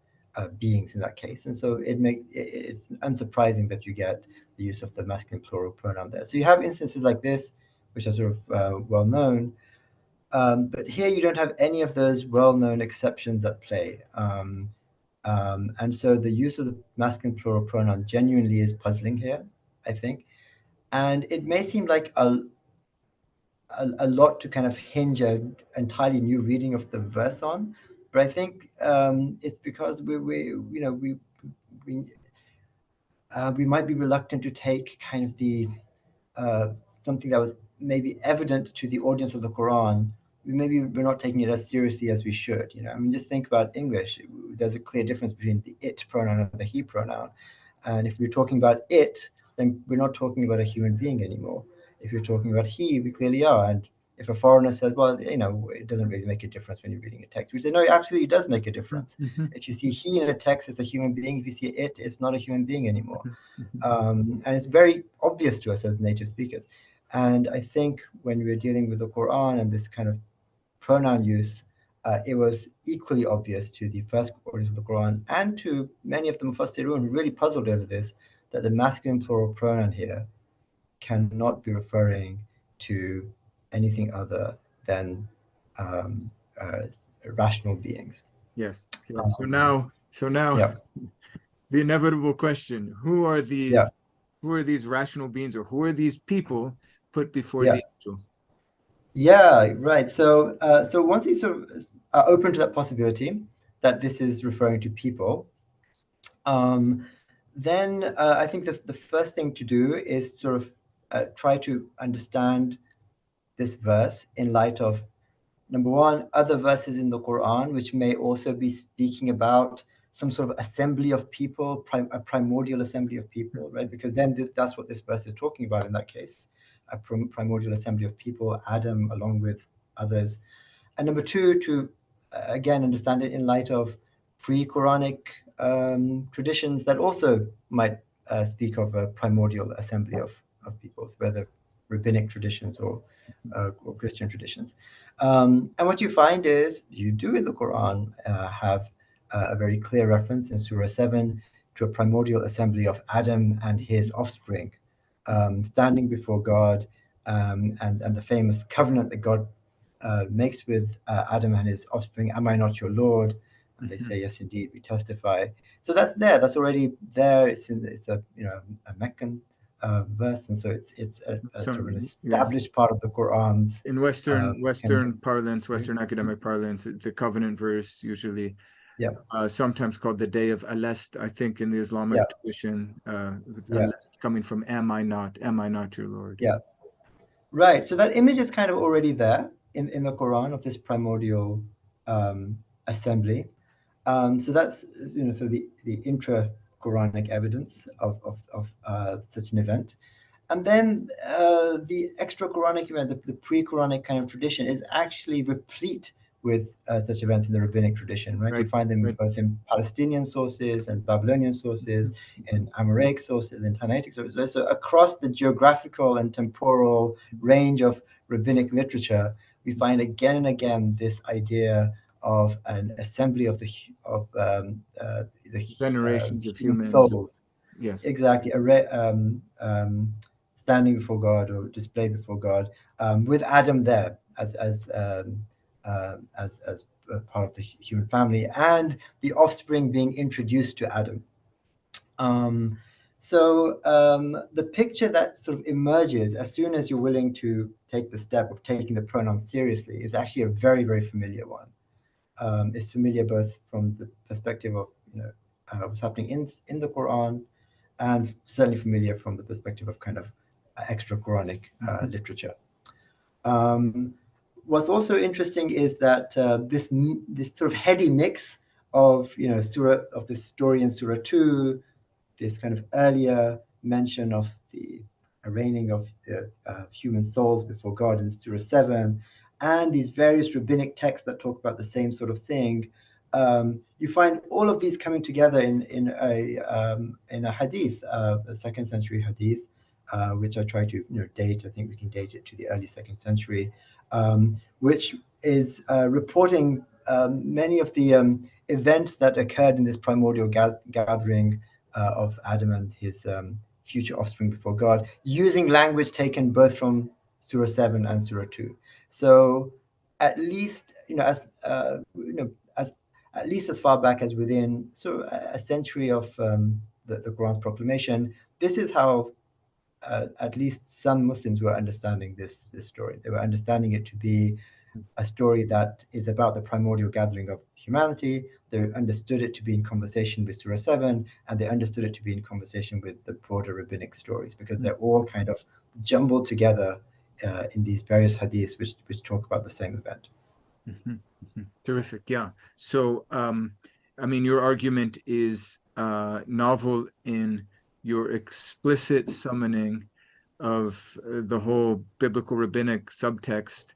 beings in that case, and so it's unsurprising that you get the use of the masculine plural pronoun there. So you have instances like this, which are sort of well known, but here you don't have any of those well-known exceptions at play. And so the use of the masculine plural pronoun genuinely is puzzling here, I think. And it may seem like a lot to kind of hinge an entirely new reading of the verse on, but I think it's because we might be reluctant to take kind of the something that was maybe evident to the audience of the Quran. Maybe we're not taking it as seriously as we should. I mean, just think about English. There's a clear difference between the it pronoun and the he pronoun. And if we're talking about it, then we're not talking about a human being anymore. If you're talking about he, we clearly are. And if a foreigner says, well, it doesn't really make a difference when you're reading a text, we say, no, it absolutely does make a difference. Mm-hmm. If you see he in a text, it's a human being. If you see it, it's not a human being anymore. And it's very obvious to us as native speakers. And I think when we're dealing with the Quran and this kind of pronoun use, it was equally obvious to the first audience of the Quran and to many of the Mufassirun who really puzzled over this, that the masculine plural pronoun here cannot be referring to anything other than um, uh, rational beings. Yes. So now Yeah, the inevitable question: yeah, who are these rational beings, or who are these people put before yeah. the angels? Yeah, right. So once you sort of are open to that possibility that this is referring to people, then I think the first thing to do is sort of try to understand this verse in light of, number one, other verses in the Quran, which may also be speaking about some sort of assembly of people, a primordial assembly of people, right? Because then that's what this verse is talking about in that case, a primordial assembly of people, Adam along with others. And number two, to again understand it in light of pre-Quranic traditions that also might speak of a primordial assembly of peoples, whether rabbinic traditions or Christian traditions. And what you find is you do in the Quran have a very clear reference in Surah 7 to a primordial assembly of Adam and his offspring standing before God, and the famous covenant that God makes with Adam and his offspring. Am I not your Lord? And they say, yes, indeed, we testify. So that's there. That's already there. It's a a Meccan verse, and so it's a sort of an established part of the Quran's. In Western parlance, Western academic parlance, the covenant verse usually, Yeah, sometimes called the Day of Alest, I think in the Islamic yeah, tradition, yeah, Alest coming from am I not your Lord? yeah. Right. So that image is kind of already there in the Quran of this primordial assembly. So that's so the intra-Quranic evidence of such an event. And then the extra-Quranic event, the pre-Quranic kind of tradition, is actually replete with such events in the rabbinic tradition, right? Right, You find them right. both in Palestinian sources and Babylonian sources, in Amoraic sources, and Tanaitic sources. So across the geographical and temporal range of rabbinic literature, we find again and again this idea of an assembly of the Generations of human humans. souls. Yes. Exactly, standing before God or displayed before God, with Adam there as part of the human family, and the offspring being introduced to Adam. Um, the picture that sort of emerges as soon as you're willing to take the step of taking the pronouns seriously is actually a very, very familiar one. It's familiar both from the perspective of what's happening in the Quran, and certainly familiar from the perspective of kind of extra Quranic literature. What's also interesting is that this sort of heady mix of surah, of this story in Surah 2, this kind of earlier mention of the arraigning of the human souls before God in Surah 7, and these various rabbinic texts that talk about the same sort of thing. You find all of these coming together in a hadith, a second century hadith, which I try to date. I think we can date it to the early second century, which is reporting many of the events that occurred in this primordial gathering of Adam and his future offspring before God, using language taken both from Surah 7 and Surah 2. So at least as at least as far back as within a century of the Quran's proclamation, this is how at least some Muslims were understanding this story. They were understanding it to be a story that is about the primordial gathering of humanity. They understood it to be in conversation with Surah 7, and they understood it to be in conversation with the broader rabbinic stories, because they're all kind of jumbled together in these various hadiths which talk about the same event. Terrific. Yeah. So, I mean, your argument is novel in your explicit summoning of the whole biblical rabbinic subtext,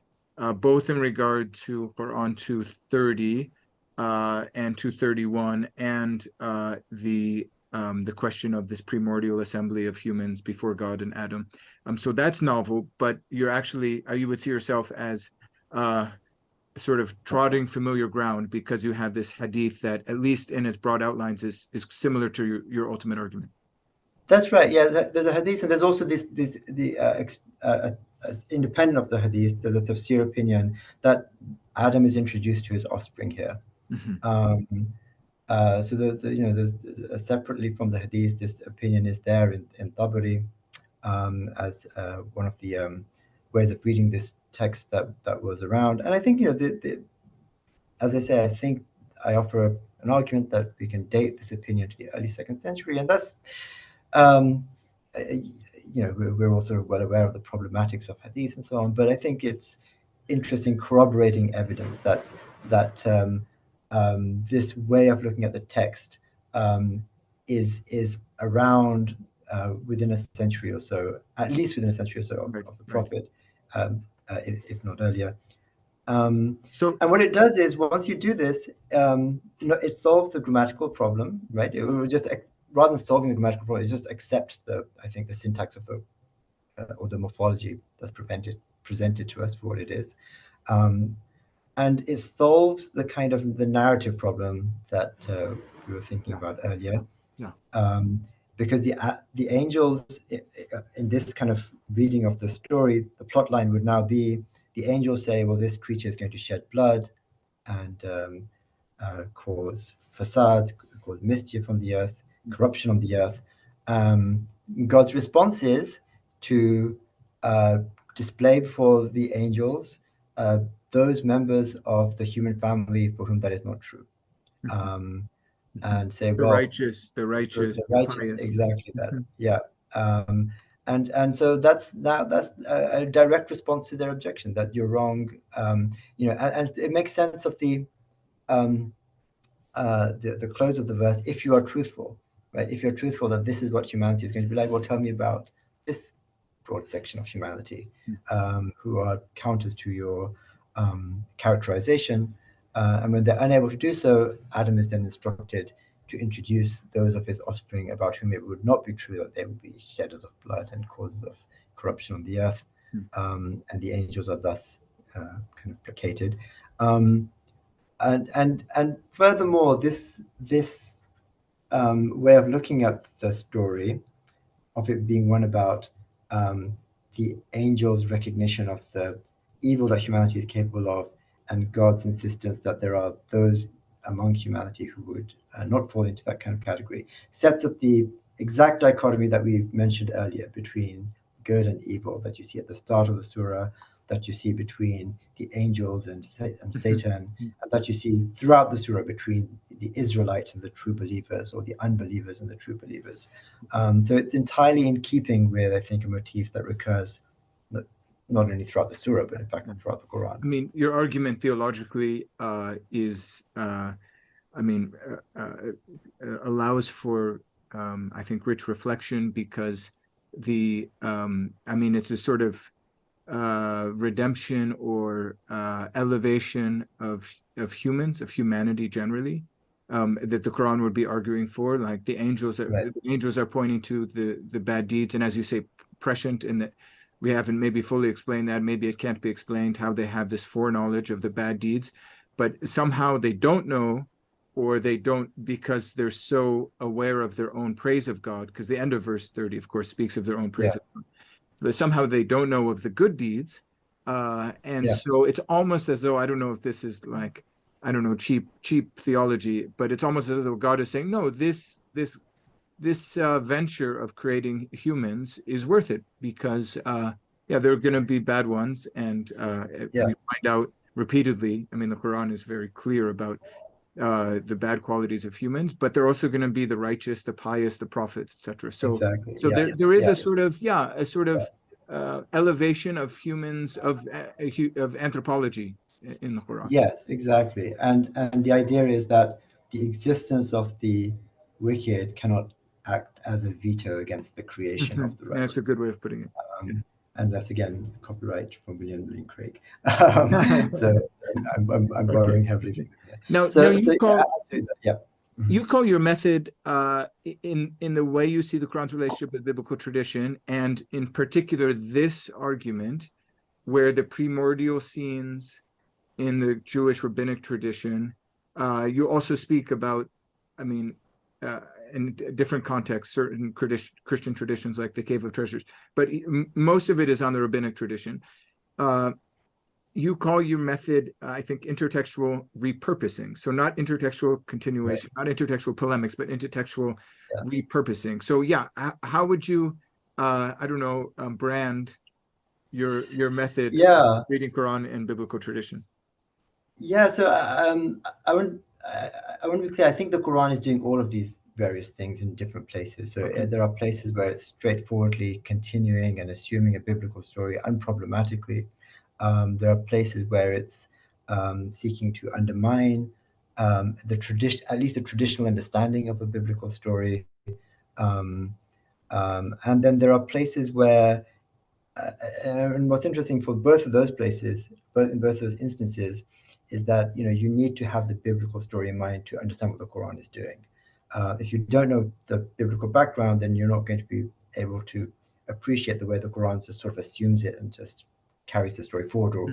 both in regard to Quran 230 and 231, and the question of this primordial assembly of humans before God and Adam. So that's novel, but you're actually, you would see yourself as sort of trotting familiar ground, because you have this hadith that, at least in its broad outlines, is similar to your ultimate argument. That's right. Yeah, there's a hadith, and there's also independent of the hadith, there's a tafsir opinion that Adam is introduced to his offspring here. So there's separately from the hadith, this opinion is there in Tabari as one of the ways of reading this text that was around. And I think, as I say, I think I offer an argument that we can date this opinion to the early 2nd century, and that's we're also well aware of the problematics of hadith and so on, but I think it's interesting corroborating evidence that this way of looking at the text is around within a century or so, at least within a century or so of the Prophet, if not earlier. And what it does is, once you do this, it solves the grammatical problem, right? It will just, rather than solving the grammatical problem, it just accepts the syntax of the or the morphology that's presented to us for what it is. And it solves the kind of the narrative problem that we were thinking about earlier. Because the angels, in this kind of reading of the story, the plot line would now be, the angels say, well, this creature is going to shed blood and cause fasad, cause mischief on the earth, corruption on the earth. God's response is to display before the angels those members of the human family for whom that is not true. And say, the righteous, exactly that. Yeah. And so that's a direct response to their objection that you're wrong. And it makes sense of the close of the verse. If you are truthful, right? If you're truthful that this is what humanity is going to be like, well, tell me about this broad section of humanity who are counters to your characterization. And when they're unable to do so, Adam is then instructed to introduce those of his offspring about whom it would not be true that they would be shedders of blood and causes of corruption on the earth. And the angels are thus kind of placated. And furthermore, this way of looking at the story, of it being one about the angels' recognition of the evil that humanity is capable of, and God's insistence that there are those among humanity who would not fall into that kind of category, sets up the exact dichotomy that we mentioned earlier between good and evil that you see at the start of the surah, that you see between the angels and Satan, and that you see throughout the surah between the Israelites and the true believers, or the unbelievers and the true believers. So it's entirely in keeping with, I think, a motif that recurs not only throughout the surah, but in fact throughout the Quran. I mean, your argument theologically allows for, I think, rich reflection, because it's a sort of redemption or elevation of humans, of humanity generally, that the Quran would be arguing for. Like the angels are pointing to the bad deeds, and as you say, prescient in that. We haven't maybe fully explained that. Maybe it can't be explained how they have this foreknowledge of the bad deeds, but somehow they don't know, or they don't because they're so aware of their own praise of God, because the end of verse 30, of course, speaks of their own praise of God. But somehow they don't know of the good deeds. So it's almost as though, I don't know if this is like, I don't know, cheap theology, but it's almost as though God is saying, no, this this venture of creating humans is worth it because yeah, there are going to be bad ones, and Yeah, we find out repeatedly. I mean, the Quran is very clear about the bad qualities of humans, but they're also going to be the righteous, the pious, the prophets, etc. So, exactly. so Yeah, there is yeah, a sort of elevation of humans of anthropology in the Quran. yes, exactly. And the idea is that the existence of the wicked cannot act as a veto against the creation of the That's a good way righteous. of putting it. Um, and that's again copyright from William Craig. Yes. So I'm Okay. borrowing heavily Okay. from him there. Now So yeah, absolutely, yeah. Mhm. you call your method in the way you see the Quran's relationship with biblical tradition, and in particular this argument where the primordial scenes in the Jewish rabbinic tradition. You also speak about, I mean, in different contexts, certain Christian traditions like the Cave of Treasures, but most of it is on the rabbinic tradition. You call your method, I think, intertextual repurposing. So not intertextual continuation, Right. not intertextual polemics, but intertextual Yeah. repurposing. So yeah, how would you, I don't know, brand your method Yeah. reading Quran and biblical tradition? Yeah, so I want to be clear. I think the Quran is doing all of these various things in different places. So Okay. there are places where it's straightforwardly continuing and assuming a biblical story unproblematically. There are places where it's seeking to undermine the tradition, at least the traditional understanding of a biblical story. Um, and then there are places where and what's interesting for both of those places, both in both those instances, is that you need to have the biblical story in mind to understand what the Quran is doing. If you don't know the biblical background, then you're not going to be able to appreciate the way the Quran just sort of assumes it and just carries the story forward, or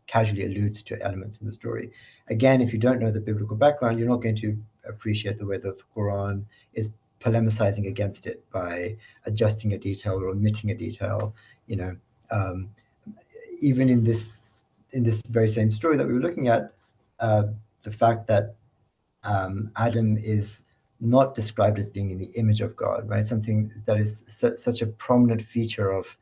casually alludes to elements in the story. Again, if you don't know the biblical background, you're not going to appreciate the way that the Quran is polemicizing against it by adjusting a detail or omitting a detail. You know, um, even in this very same story that we were looking at, the fact that Adam is not described as being in the image of God, right? Something that is such a prominent feature of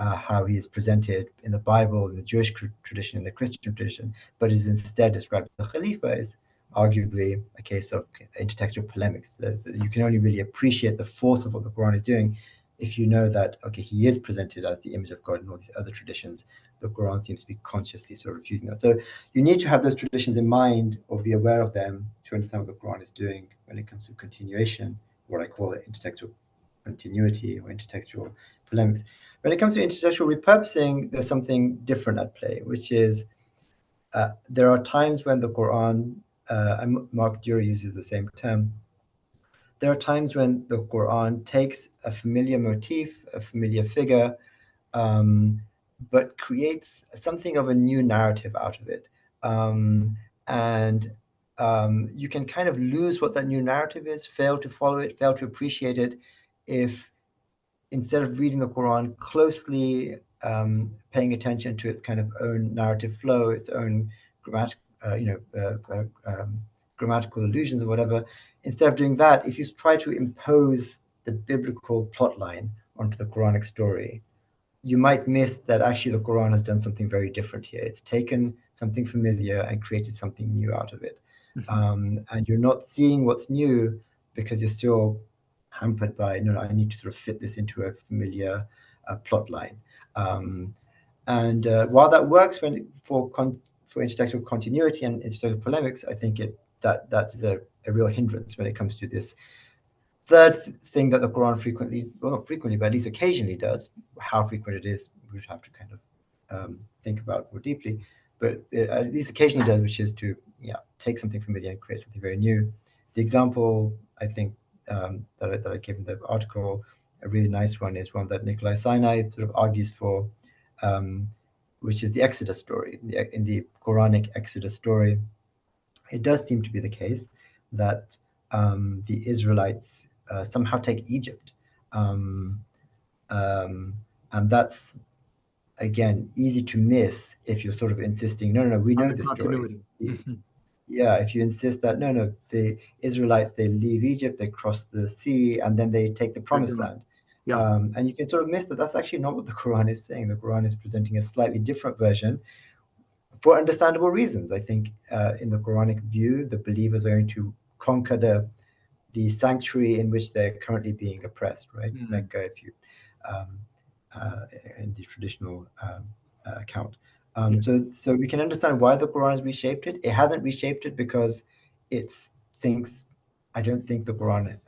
how he is presented in the Bible, in the Jewish tradition, in the Christian tradition, but is instead described as the Khalifa is arguably a case of intertextual polemics. You can only really appreciate the force of what the Quran is doing if you know that, okay, he is presented as the image of God in all these other traditions. The Quran seems to be consciously sort of using that. So you need to have those traditions in mind or be aware of them to understand what the Quran is doing when it comes to continuation, what I call it intertextual continuity or intertextual polemics. When it comes to intertextual repurposing, there's something different at play, which is there are times when the Quran, and Mark Dury uses the same term, there are times when the Quran takes a familiar motif, a familiar figure, um, but creates something of a new narrative out of it. And you can kind of lose what that new narrative is, fail to follow it, fail to appreciate it, if instead of reading the Quran closely, paying attention to its kind of own narrative flow, its own grammatical allusions or whatever, instead of doing that, if you try to impose the biblical plot line onto the Quranic story, you might miss that actually the Quran has done something very different here. It's taken something familiar and created something new out of it. And you're not seeing what's new because you're still hampered by, no, I need to sort of fit this into a familiar plot line. And while that works for intertextual continuity and intertextual polemics, I think that is a real hindrance when it comes to this third thing that the Quran frequently, well, not frequently, but at least occasionally does. How frequent it is, we would have to kind of think about more deeply. But at least occasionally does, which is to take something familiar and create something very new. The example I think that I gave in the article, a really nice one, is one that Nikolai Sinai sort of argues for, which is the Exodus story. In the Quranic Exodus story, it does seem to be the case that the Israelites somehow take Egypt. Um, and that's, again, easy to miss if you're sort of insisting, no, we On know the this story. continuity. yeah, if you insist that no, the Israelites, they leave Egypt, they cross the sea, and then they take the promised land. Yeah. And you can sort of miss that that's actually not what the Quran is saying. The Quran is presenting a slightly different version for understandable reasons. I think in the Quranic view, the believers are going to conquer the sanctuary in which they're currently being oppressed, right? Mecca, if you um, in the traditional account. So we can understand why the Quran has reshaped it. It hasn't reshaped it because it's thinks. I don't think the Quran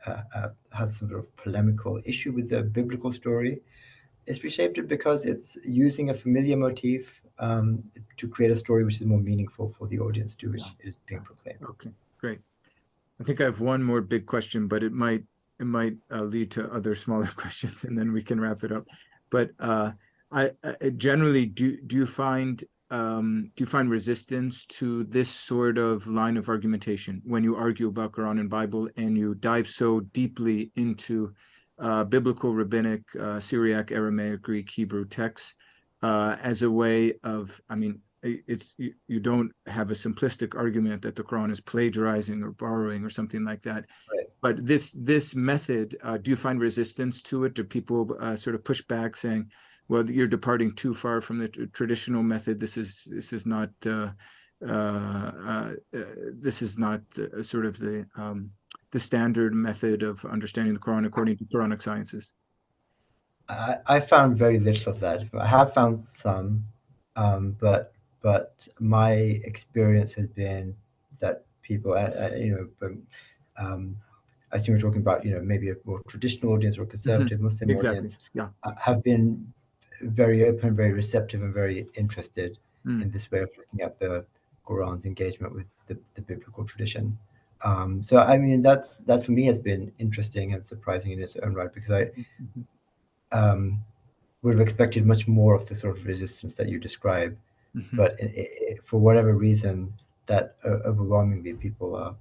has some sort of polemical issue with the biblical story. It's reshaped it because it's using a familiar motif to create a story which is more meaningful for the audience to which it is being proclaimed. Okay, great. I think I have one more big question, but it might lead to other smaller questions, and then we can wrap it up. But I generally do you find resistance to this sort of line of argumentation when you argue about Quran and Bible and you dive so deeply into biblical, rabbinic, Syriac, Aramaic, Greek, Hebrew texts as a way of, I mean, it's you don't have a simplistic argument that the Quran is plagiarizing or borrowing or something like that. Right. But this method, do you find resistance to it? Do people sort of push back, saying, "Well, you're departing too far from the traditional method. This is not sort of the standard method of understanding the Quran according to Quranic sciences." I found very little of that. I have found some, but my experience has been that people, I assume we're talking about, maybe a more traditional audience or conservative Muslim audience, have been very open, very receptive, and very interested in this way of looking at the Quran's engagement with the biblical tradition. So I mean, that's for me has been interesting and surprising in its own right, because I would have expected much more of the sort of resistance that you describe, but for whatever reason, that overwhelmingly people are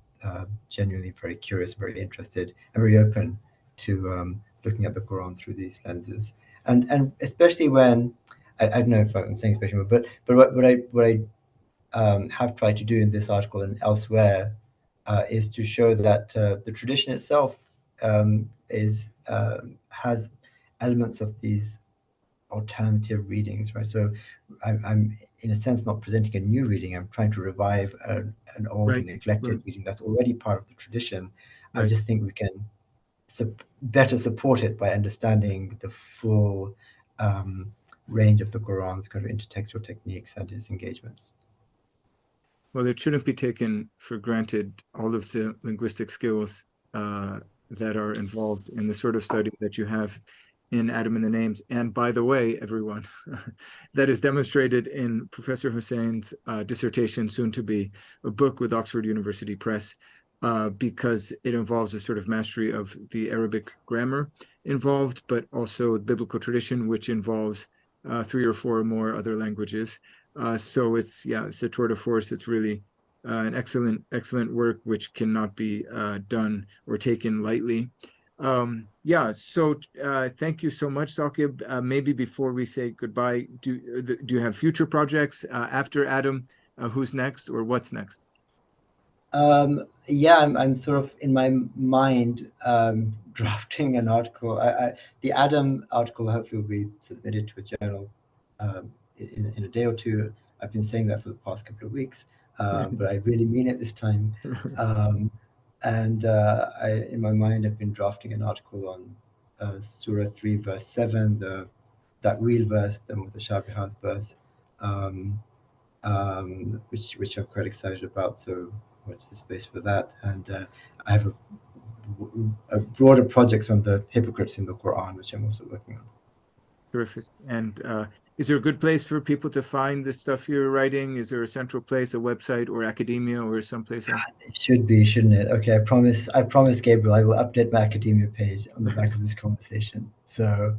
genuinely very curious, very interested, and very open to looking at the Quran through these lenses, and especially when I don't know if I'm saying especially, but what I have tried to do in this article and elsewhere is to show that the tradition itself has elements of these alternative readings, right? So I'm in a sense not presenting a new reading. I'm trying to revive an old and neglected reading that's already part of the tradition. I just think we can better support it by understanding the full range of the Quran's kind of intertextual techniques and its engagements. Well, it shouldn't be taken for granted all of the linguistic skills that are involved in the sort of study that you have in Adam and the Names. And by the way, everyone, that is demonstrated in Professor Hussain's dissertation, soon to be a book with Oxford University Press, because it involves a sort of mastery of the Arabic grammar involved, but also biblical tradition, which involves 3 or 4 more other languages. So it's a tour de force. It's really an excellent work, which cannot be done or taken lightly. So thank you so much, Saqib. Maybe before we say goodbye, do you have future projects after Adam? Who's next, or what's next? I'm sort of in my mind drafting an article. The Adam article hopefully will be submitted to a journal in a day or two. I've been saying that for the past couple of weeks, but I really mean it this time. And in my mind, I've been drafting an article on Surah 3, verse 7, that real verse, the Mutashabihah verse, which I'm quite excited about. So watch the space for that. And I have a broader project on the hypocrites in the Quran, which I'm also working on. Terrific. And is there a good place for people to find the stuff you're writing? Is there a central place, a website, or academia, or someplace else? It should be, shouldn't it? Okay, I promise, Gabriel, I will update my academia page on the back of this conversation. So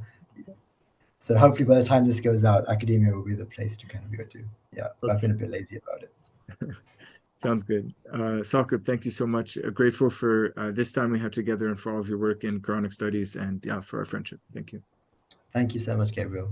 hopefully by the time this goes out, academia will be the place to kind of go to. Yeah, okay. I've been a bit lazy about it. Sounds good. Saqib, thank you so much. Grateful for this time we had together and for all of your work in Quranic studies, and for our friendship. Thank you. Thank you so much, Gabriel.